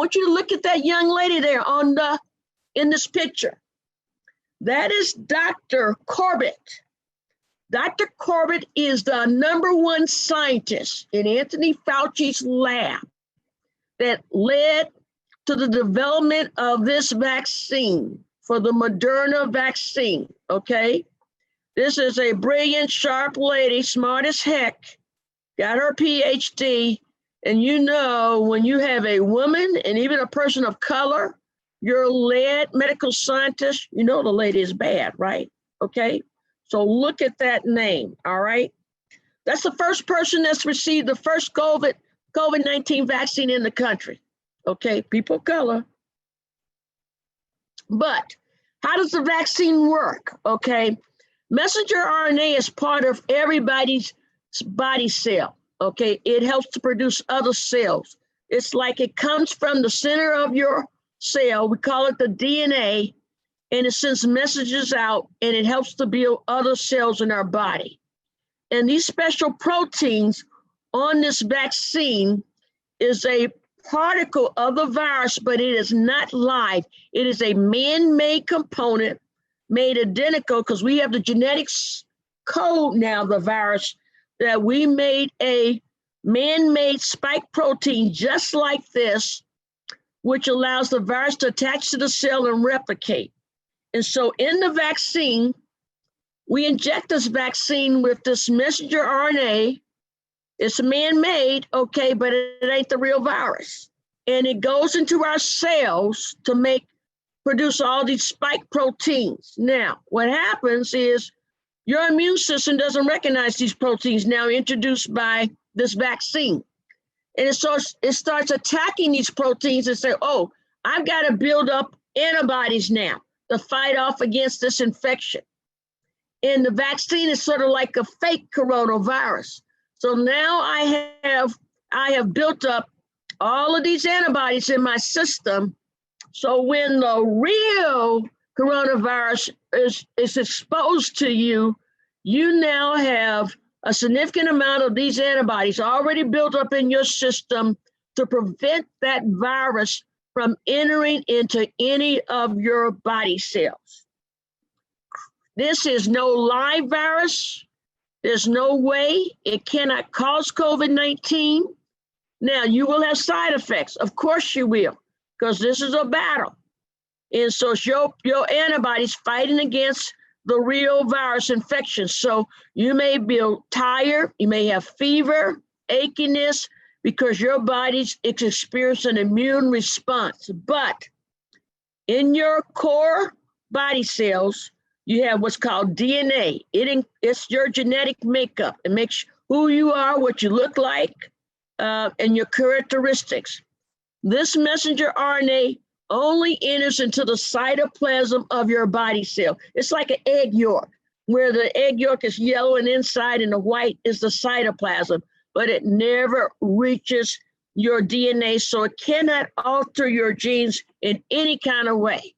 want you to look at that young lady there in this picture. That is Dr. Corbett. Dr. Corbett is the #1 scientist in Anthony Fauci's lab that led to the development of this vaccine for the Moderna vaccine, okay? This is a brilliant, sharp lady, smart as heck, got her PhD, and you know when you have a woman and even a person of color, you're led medical scientist, you know the lady is bad, right? Okay? So look at that name, all right? That's the first person that's received the first COVID-19 vaccine in the country, okay? People of color. But how does the vaccine work, okay? Messenger RNA is part of everybody's body cell, okay? It helps to produce other cells. It's like it comes from the center of your cell, we call it the DNA, and it sends messages out and it helps to build other cells in our body. And these special proteins on this vaccine is a particle of the virus, but it is not live. It is a man-made component made identical because we have the genetics code now, the virus, that we made a man-made spike protein just like this, which allows the virus to attach to the cell and replicate. And so in the vaccine, we inject this vaccine with this messenger RNA. It's man-made, okay, but it ain't the real virus. And it goes into our cells to produce all these spike proteins. Now, what happens is your immune system doesn't recognize these proteins now introduced by this vaccine. And it starts attacking these proteins and say, oh, I've got to build up antibodies now to fight off against this infection. And the vaccine is sort of like a fake coronavirus. So now I have built up all of these antibodies in my system. So when the real coronavirus is exposed to you, you now have a significant amount of these antibodies already built up in your system to prevent that virus from entering into any of your body cells. This is no live virus. There's no way it cannot cause COVID-19. Now, you will have side effects. Of course you will, because this is a battle. And so it's your antibodies fighting against the real virus infection. So you may be tired, you may have fever, achiness, because your body's experiencing an immune response. But in your core body cells, you have what's called DNA. It's your genetic makeup. It makes who you are, what you look like, and your characteristics. This messenger RNA only enters into the cytoplasm of your body cell. It's like an egg yolk, where the egg yolk is yellow and inside and the white is the cytoplasm, but it never reaches your DNA, so it cannot alter your genes in any kind of way.